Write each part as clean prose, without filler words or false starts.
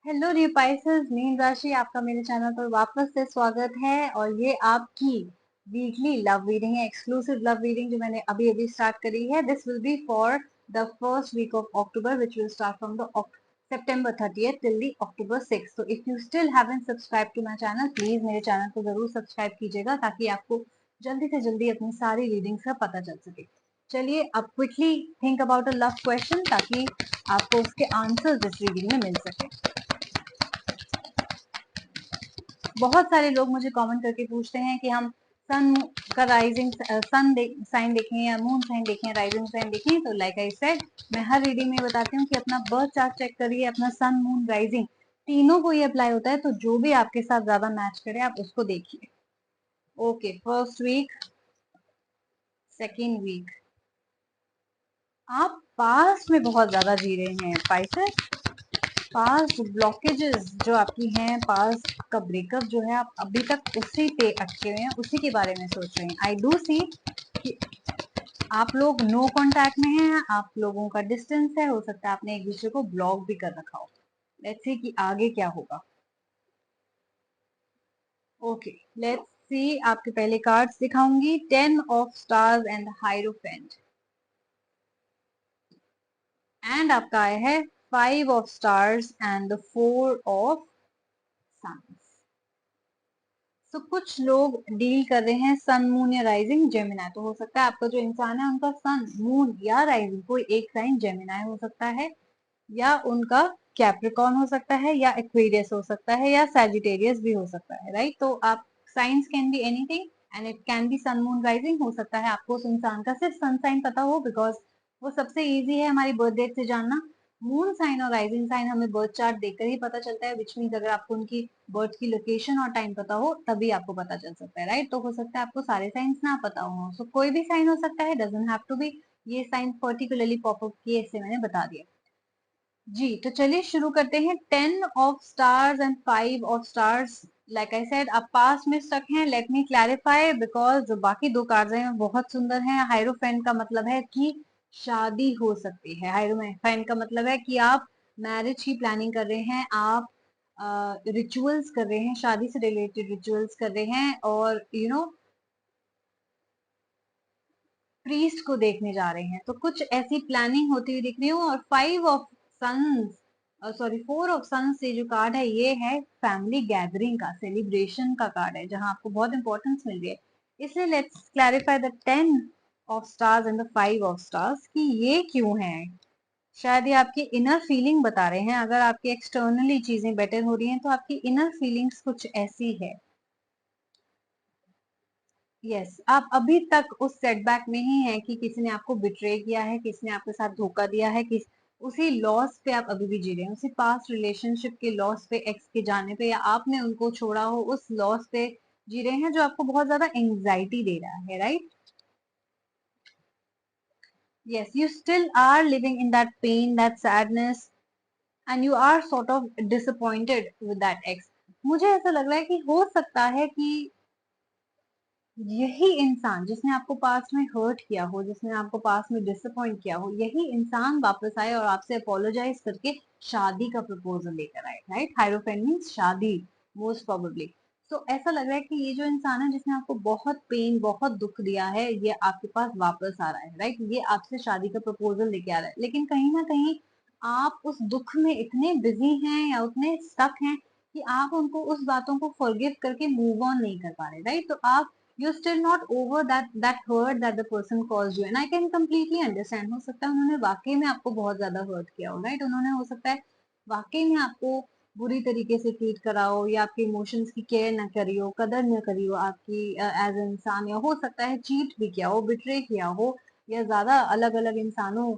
Hello dear Pisces, mean राशि, आपका मेरे चैनल पर वापस से स्वागत है। और ये आपकी वीकली लव रीडिंग है, एक्सक्लूसिव लव रीडिंग जो मैंने अभी अभी स्टार्ट करी है। This will be for the first week of October which will start from the September 30th till the October 6th. So if you still haven't subscribed to my channel, please मेरे channel को जरूर subscribe कीजिएगा ताकि आपको जल्दी से जल्दी अपनी सारी रीडिंग्स का पता चल सके। चलिए अब quickly think about a love question ताकि आपको उसके आंसर्स इस रीडिंग में मिल सके। बहुत सारे लोग मुझे कमेंट करके पूछते हैं कि हम सन का राइजिंग सन साइन देखें या मून साइन देखें, राइजिंग साइन देखें। तो लाइक आई सेड, मैं हर रीडिंग में बताती हूँ कि अपना बर्थ चार्ट चेक करिए, अपना सन मून राइजिंग तीनों को ये अप्लाई होता है। तो जो भी आपके साथ ज्यादा मैच करे आप उसको देखिए। Okay, first week, second week, आप पास्ट में बहुत ज्यादा जी रहे हैं पाइसेस। पास्ट ब्लॉकेजेस जो आपकी हैं, पास्ट का ब्रेकअप जो है, आप अभी तक उसी पे अटके हुए हैं, उसी के बारे में सोच रहे हैं। आई डू सी कि आप लोग नो कांटेक्ट में हैं, आप लोगों का डिस्टेंस है, हो सकता है आपने एक दूसरे को ब्लॉक भी कर रखा हो। लेट्स सी कि आगे क्या होगा। ओके, लेट्स सी, आपके पहले कार्ड्स दिखाऊंगी, 10 of stars and hierophant, and आपका आया है 5 of stars and the 4 of sons. तो कुछ लोग डील कर रहे हैं सन मून या राइजिंग जेमिनाई। तो हो सकता है आपका जो इंसान है उनका सन मून या राइजिंग कोई एक साइन जेमिनाई हो सकता है, या उनका कैप्रिकॉर्न हो सकता है, या एक्वेरियस हो सकता है, या सैजिटेरियस भी हो सकता है। राइट, तो आप signs can be anything and it can be sun moon rising. हो सकता है आपको उस इंसान का सिर्फ सन साइन पता हो, बिकॉज वो सबसे इजी है हमारी बर्थ डेट से जानना। मून साइन और राइजिंग साइन हमें बर्थ चार्ट देखकर ही पता चलता है, विच मीन्स अगर आपको उनकी बर्थ की लोकेशन और टाइम पता हो तभी आपको पता चल सकता है। राइट, तो हो सकता है आपको सारे साइंस ना पता हो, सो कोई भी साइन हो सकता है, डजंट हैव टू बी ये साइन पर्टिकुलरली पॉपअप किए, इससे मैंने बता दिया। जी, तो चलिए शुरू करते हैं। 10 of stars and 5 of stars, like I said आप पास में स्टक हैं। लेट मी क्लैरिफाई, बिकॉज जो बाकी दो कार्ड्स हैं बहुत सुंदर हैं। हाइरोफेंट का मतलब है कि शादी हो सकती है, हाइरोफेंट का मतलब है कि आप मैरिज की प्लानिंग कर रहे हैं, आप रिचुअल्स कर रहे हैं, शादी से रिलेटेड रिचुअल्स कर रहे हैं, और प्रीस्ट को देखने जा रहे हैं। तो कुछ ऐसी प्लानिंग होती हुई दिख रही हो। और 5 of sons, sorry 4 of sons से जो कार्ड है ये है फैमिली गैदरिंग का, सेलिब्रेशन का कार्ड है, जहां आपको बहुत इंपॉर्टेंस मिल रही है। इसलिए let's clarify the 10 of stars and the 5 of stars कि ये क्यों है। शायद ये आपकी इनर फीलिंग बता रहे हैं। अगर आपकी एक्सटर्नली चीजें बेटर हो रही हैं तो आपकी इनर फीलिंग्स कुछ ऐसी है। यस, आप अभी तक उस सेटबैक में ही हैं कि किसी ने आपको बिट्रे किया है, किसी ने आपके साथ धोखा दिया है, किस उसी लॉस पे आप अभी भी जी रहे हैं, उसी पास्ट रिलेशनशिप के लॉस पे, एक्स के जाने पे, या आपने उनको छोड़ा हो उस लॉस पे जी रहे हैं, जो आपको बहुत ज्यादा एंजाइटी दे रहा है। Right, yes, you still are living in that pain, that sadness, and you are sort of disappointed with that ex. मुझे ऐसा लग रहा है कि हो सकता है कि यही इंसान जिसने आपको पास्ट में हर्ट किया हो, जिसने आपको पास्ट में डिसअपॉइंट किया हो, यही इंसान वापस आए और आपसे अपोलोजाइज करके शादी का प्रपोजल लेकर आए। राइट, हाइरोफेंट मीन्स शादी, मोस्ट प्रोबेबली। तो ऐसा लग रहा है कि ये जो इंसान है जिसने आपको बहुत पेन, बहुत दुख दिया है, ये आपके पास वापस आ रहा है। राइट, ये आपसे शादी का प्रपोजल लेके आ रहा है, लेकिन कहीं ना कहीं आप उस दुख में इतने बिजी हैं या उतने स्टक हैं कि आप उनको उस बातों को फॉरगिव करके मूव ऑन नहीं कर पा रहे। राइट, तो आप you're still not over that hurt that the person caused you, and I can completely understand। हो सकता है उन्होंने वाकई में आपको बहुत ज्यादा हर्ट किया हो। राइट, उन्होंने हो सकता है वाकई में आपको बुरी तरीके से ट्रीट करा हो, या आपके इमोशंस की केयर ना करी हो, कदर न करी हो आपकी एज इंसान, या हो सकता है चीट भी किया हो, बिट्रे किया हो, या ज्यादा अलग अलग इंसानों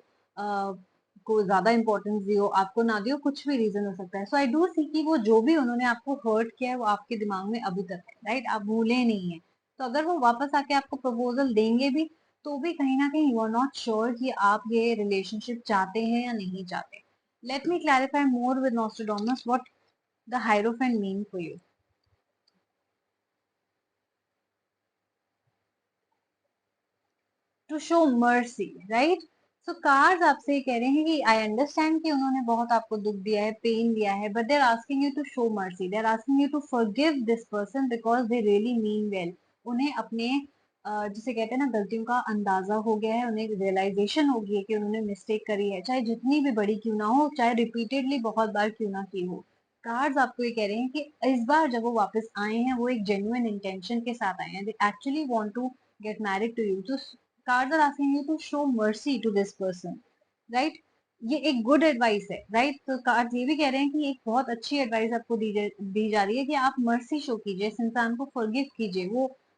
को ज्यादा इंपॉर्टेंस दी हो, आपको ना दी हो, कुछ भी रीजन हो सकता है। सो आई डू सी कि वो जो भी उन्होंने आपको हर्ट किया है वो आपके दिमाग में अभी तक है। राइट, आप भूले नहीं है। तो अगर वो वापस आके आपको प्रपोजल देंगे भी तो भी कहीं ना कहीं यू आर नॉट श्योर कि आप ये रिलेशनशिप चाहते हैं या नहीं चाहते। Let me clarify more with Nostradamus what the hierophant mean for you. To show mercy, right? So cards आपसे ये कह रहे हैं कि आई अंडरस्टैंड कि उन्होंने बहुत आपको दुख दिया है, पेन दिया है, but they are asking you to show mercy, they are asking you to forgive this person because they really mean well. उन्हें अपने जिसे कहते हैं ना गलतियों का अंदाजा हो गया है, उन्हें रियलाइजेशन हो गई है कि उन्होंने मिस्टेक करी है, चाहे जितनी भी बड़ी क्यों ना हो, चाहे रिपीटेडली बहुत बार क्यों ना की हो। कार्ड्स आपको ये कह रहे हैं कि इस बार जब वो वापस आए हैं वो एक जेन्युइन इंटेंशन के साथ आए हैं, they actually want to get married to you. तो cards are asking you to show mercy to this person, right. ये एक गुड एडवाइस है, राइट। तो कार्ड्स ये भी कह रहे हैं कि एक बहुत अच्छी एडवाइस आपको दी जा रही है कि आप मर्सी शो कीजिए, इस इंसान को फॉरगिव कीजिए।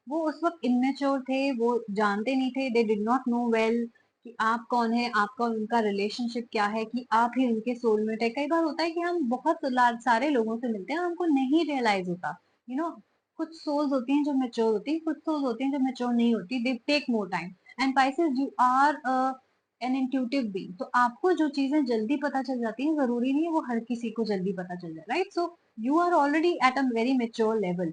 वो उस वक्त इमेच्योर थे, वो जानते नहीं थे, they did not know well कि आप कौन है, आपका और उनका रिलेशनशिप क्या है, कि आप ही उनके सोलमेट है। कई बार होता है कि हम बहुत सारे लोगों से मिलते हैं, हमको नहीं रियलाइज होता, यू नो। कुछ सोल्स होती हैं जो मेच्योर होती हैं, कुछ सोल्स होती हैं जो मेच्योर नहीं होती, they take more time. And Pisces, you are an intuitive being, तो आपको जो चीजें जल्दी पता चल जाती हैं, जरूरी नहीं है वो हर किसी को जल्दी पता चल जाए, right. So you are already at a very mature level,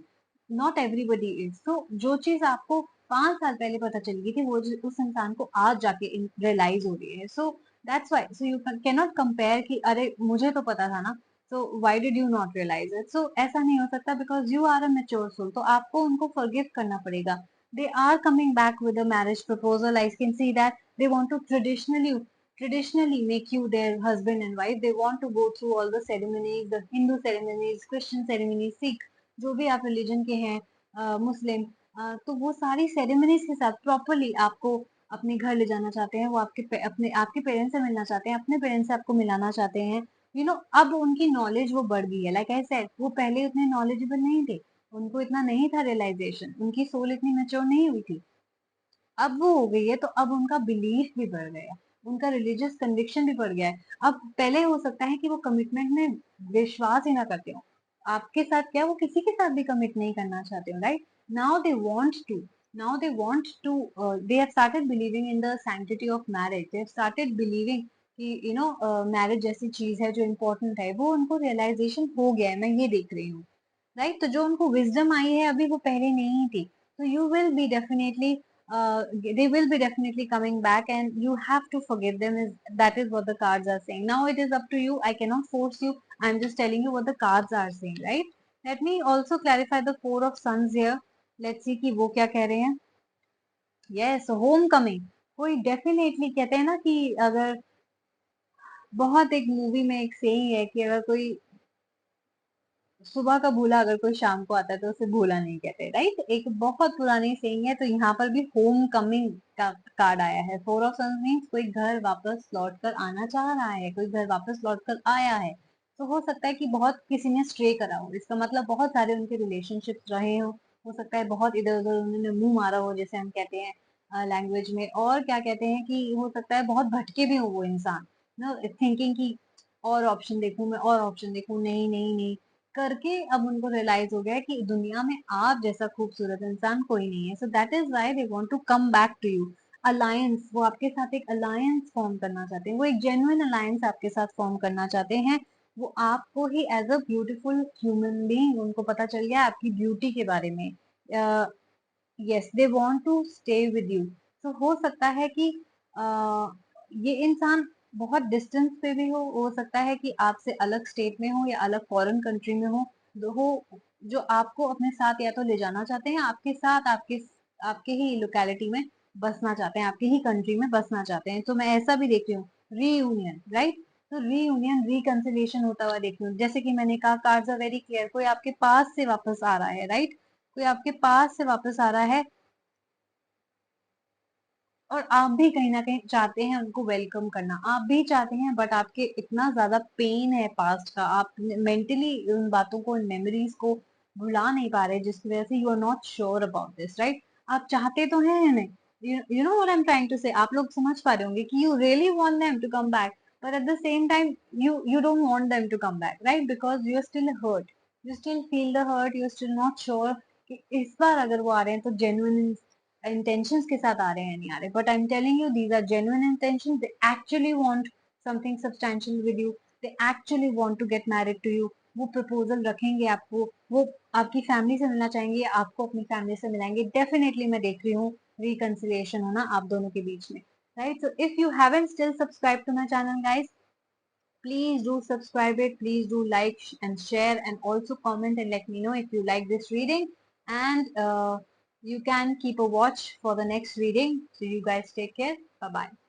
not everybody is. तो जो चीज आपको 5 साल पहले पता चल गई थी, वो उस इंसान को आज जाके रियलाइज हो रही है। So that's why, so you can not compare कि अरे मुझे तो पता था ना, so why did you not realise it. So ऐसा नहीं हो सकता, because you are a mature soul, तो आपको उनको फॉरगिव करना पड़ेगा। they are coming back with a marriage proposal. I can see that they want to traditionally make you their husband and wife. They want to go through all the ceremonies, the Hindu ceremonies, Christian ceremonies, Sikh, जो भी आप religion के हैं, मुस्लिम, तो वो सारी ceremonies के साथ प्रॉपरली आपको अपने घर ले जाना चाहते हैं। वो आपके पेरेंट्स से मिलना चाहते हैं, अपने पेरेंट्स से आपको मिलाना चाहते हैं। अब उनकी नॉलेज वो बढ़ गई है, लाइक आई सेड, वो पहले उतने नॉलेजेबल नहीं थे, उनको इतना नहीं था रियलाइजेशन, उनकी सोल इतनी मेच्योर नहीं हुई थी। अब वो हो गई है, तो अब उनका बिलीफ भी बढ़ गया, उनका रिलीजियस कन्विक्शन भी बढ़ गया है। अब पहले हो सकता है कि वो कमिटमेंट में विश्वास ही ना करते हो, आपके साथ क्या वो किसी के साथ भी कमिट नहीं करना चाहते हो, right. Now they want to, now they want to, they have started believing in the sanctity of marriage, they have started believing कि मैरिज जैसी चीज है जो इम्पोर्टेंट है, वो उनको रियलाइजेशन हो गया है, मैं ये देख रही हूँ, राइट। तो जो उनको विजडम आई है अभी, वो पहले नहीं थी। तो you will be definitely, they will be definitely coming back, and you have to forgive them, is that is what the cards are saying. Now it is up to you, I cannot force you, I'm just telling you what the cards are saying, right? Let me also clarify the 4 of Suns here. Let's see कि वो क्या कह रहे हैं। yes, home coming, कोई definitely कहते हैं ना कि अगर, बहुत एक मूवी में एक सेइंग है कि अगर कोई सुबह का भूला अगर कोई शाम को आता है तो उसे भूला नहीं कहते, राइट। एक बहुत पुरानी सेइंग है। तो यहाँ पर भी होम कमिंग का कार्ड आया है। 4 of Suns मीन्स कोई घर वापस लौट कर आना चाह रहा है, कोई घर वापस लौट कर आया है। तो हो सकता है कि बहुत किसी ने स्ट्रे करा हो, इसका मतलब बहुत सारे उनके रिलेशनशिप रहे हो सकता है बहुत इधर उधर उन्होंने मुंह मारा हो, जैसे हम कहते हैं लैंग्वेज में, और क्या कहते हैं कि हो सकता है बहुत भटके भी हो वो इंसान, थिंकिंग की और ऑप्शन देखूं मैं, और ऑप्शन देखूं, नहीं नहीं नहीं करके अब उनको रियलाइज हो गया है कि दुनिया में आप जैसा खूबसूरत इंसान कोई नहीं है। So that is why they want to come back to you. Alliance, वो आपके साथ एक अलायंस फॉर्म करना चाहते हैं, वो एक जेन्युइन अलायंस आपके साथ फॉर्म करना चाहते हैं। वो आपको ही as a beautiful human being, उनको पता चल गया आपकी ब्यूटी के बारे में। Yes, they want to stay with you. तो हो सकता है कि ये इंसान बहुत डिस्टेंस पे भी हो सकता है कि आपसे अलग स्टेट में हो या अलग फॉरेन कंट्री में हो जो आपको अपने साथ या तो ले जाना चाहते हैं, आपके साथ आपके आपके ही लोकेलिटी में बसना चाहते हैं, आपकी ही कंट्री में बसना चाहते हैं। तो मैं ऐसा भी देख रही हूँ, रीयूनियन, राइट। तो रीयूनियन, रिकंसिलिएशन होता हुआ देख रही हूँ। जैसे कि मैंने कहा, कार्ड्स आर वेरी क्लियर, कोई आपके पास से वापस आ रहा है, राइट। कोई आपके पास से वापस आ रहा है, और आप भी कहीं ना कहीं चाहते हैं उनको वेलकम करना, आप भी चाहते हैं, बट आपके इतना ज्यादा पेन है पास्ट का, आप मेंटली उन बातों को, उन मेमोरीज को भुला नहीं पा रहे, जिसकी वजह से you are not sure about this, right. आप चाहते तो हैं उन्हें, you know what I am trying to say, आप लोग समझ पा रहे होंगे कि you really want them to come back, but at the same time you don't want them to come back, right? Because you are still hurt, you still feel the hurt, you are still not sure कि इस बार अगर वो आ रहे हैं तो genuine intentions के साथ आ रहे हैं नहीं आ रहे। But I am telling you, these are genuine intentions, they actually want something substantial with you, they actually want to get married to you। वो प्रपोजल रखेंगे आपको, वो आपकी फैमिली से मिलना चाहेंगे, आपको अपनी फैमिली से मिलाएंगे। डेफिनेटली मैं देख रही हूँ रिकंसिलिएशन होना आप दोनों के बीच में, right? So if you haven't still subscribed to my channel, guys, please do subscribe it. Please do like and share, and also comment and let me know if you like this reading. And you can keep a watch for the next reading. So you guys take care. Bye bye.